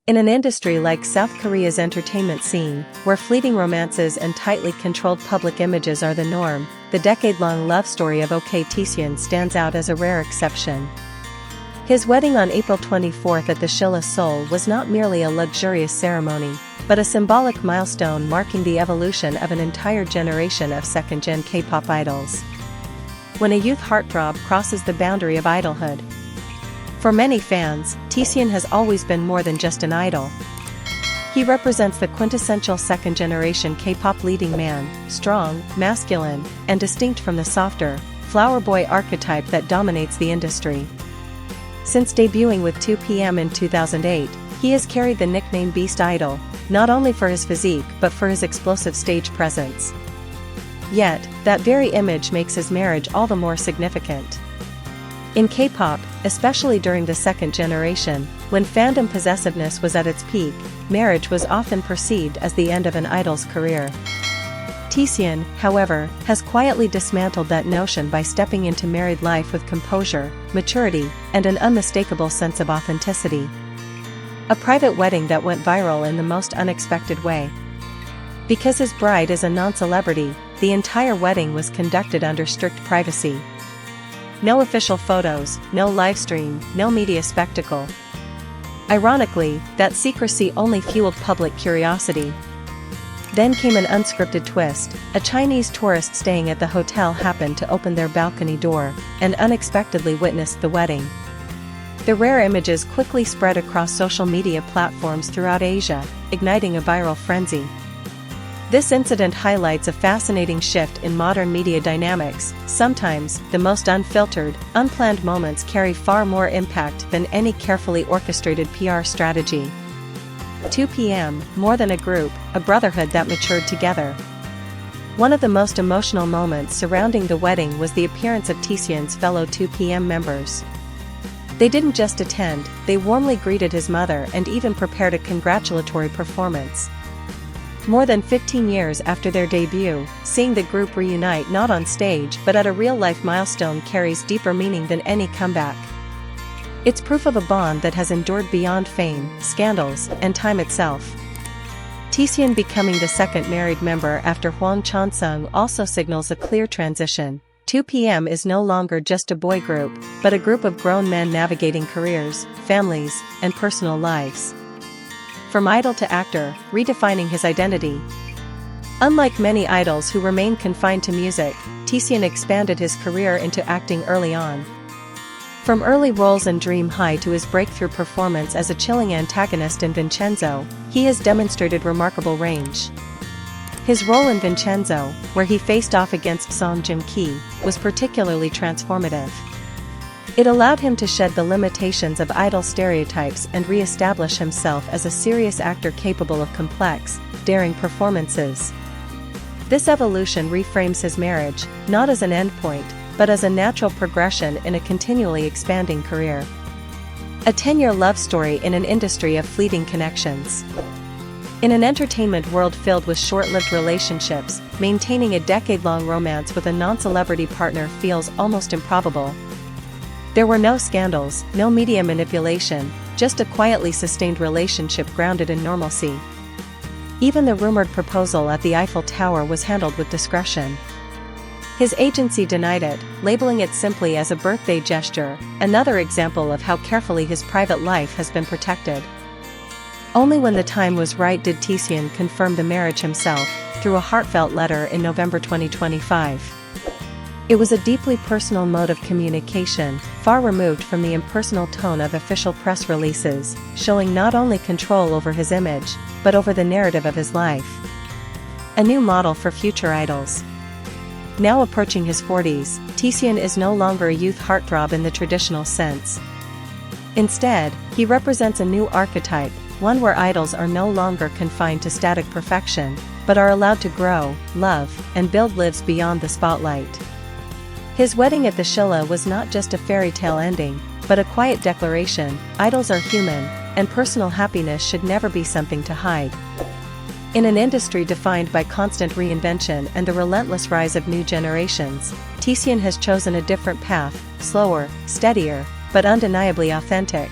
In an industry like South Korea's entertainment scene, where fleeting romances and tightly controlled public images are the norm, the decade-long love story of OK Taecyeon stands out as a rare exception. His wedding on April 24 at the Shilla Seoul was not merely a luxurious ceremony, but a symbolic milestone marking the evolution of an entire generation of second-gen K-pop idols. When a youth heartthrob crosses the boundary of idolhood. For many fans, Taecyeon has always been more than just an idol. He represents the quintessential second-generation K-pop leading man, strong, masculine, and distinct from the softer, flower boy archetype that dominates the industry. Since debuting with 2PM in 2008, he has carried the nickname Beast Idol, not only for his physique but for his explosive stage presence. Yet, that very image makes his marriage all the more significant. In K-pop, especially during the second generation, when fandom possessiveness was at its peak, marriage was often perceived as the end of an idol's career. Taecyeon, however, has quietly dismantled that notion by stepping into married life with composure, maturity, and an unmistakable sense of authenticity. A private wedding that went viral in the most unexpected way. Because his bride is a non-celebrity, the entire wedding was conducted under strict privacy. No official photos, no livestream, no media spectacle. Ironically, that secrecy only fueled public curiosity. Then came an unscripted twist. A Chinese tourist staying at the hotel happened to open their balcony door, and unexpectedly witnessed the wedding. The rare images quickly spread across social media platforms throughout Asia, igniting a viral frenzy. This incident highlights a fascinating shift in modern media dynamics. Sometimes, the most unfiltered, unplanned moments carry far more impact than any carefully orchestrated PR strategy. 2PM, more than a group, a brotherhood that matured together. One of the most emotional moments surrounding the wedding was the appearance of Taecyeon's fellow 2PM members. They didn't just attend, they warmly greeted his mother and even prepared a congratulatory performance. More than 15 years after their debut, seeing the group reunite not on stage but at a real-life milestone carries deeper meaning than any comeback. It's proof of a bond that has endured beyond fame, scandals, and time itself. Taecyeon becoming the second married member after Hwang Chansung also signals a clear transition. 2PM is no longer just a boy group, but a group of grown men navigating careers, families, and personal lives. From idol to actor, redefining his identity. Unlike many idols who remain confined to music, Taecyeon expanded his career into acting early on. From early roles in Dream High to his breakthrough performance as a chilling antagonist in Vincenzo, he has demonstrated remarkable range. His role in Vincenzo, where he faced off against Song Joong-ki, was particularly transformative. It allowed him to shed the limitations of idol stereotypes and re-establish himself as a serious actor capable of complex, daring performances. This evolution reframes his marriage, not as an endpoint, but as a natural progression in a continually expanding career. A 10-year love story in an industry of fleeting connections. In an entertainment world filled with short-lived relationships, maintaining a decade-long romance with a non-celebrity partner feels almost improbable. There were no scandals, no media manipulation, just a quietly sustained relationship grounded in normalcy. Even the rumored proposal at the Eiffel Tower was handled with discretion. His agency denied it, labeling it simply as a birthday gesture, another example of how carefully his private life has been protected. Only when the time was right did Taecyeon confirm the marriage himself, through a heartfelt letter in November 2025. It was a deeply personal mode of communication, far removed from the impersonal tone of official press releases, showing not only control over his image, but over the narrative of his life. A new model for future idols. Now approaching his 40s, Taecyeon is no longer a youth heartthrob in the traditional sense. Instead, he represents a new archetype, one where idols are no longer confined to static perfection, but are allowed to grow, love, and build lives beyond the spotlight. His wedding at the Shilla was not just a fairy tale ending, but a quiet declaration: idols are human, and personal happiness should never be something to hide. In an industry defined by constant reinvention and the relentless rise of new generations, Taecyeon has chosen a different path, slower, steadier, but undeniably authentic.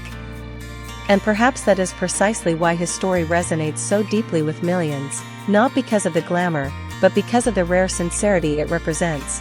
And perhaps that is precisely why his story resonates so deeply with millions, not because of the glamour, but because of the rare sincerity it represents.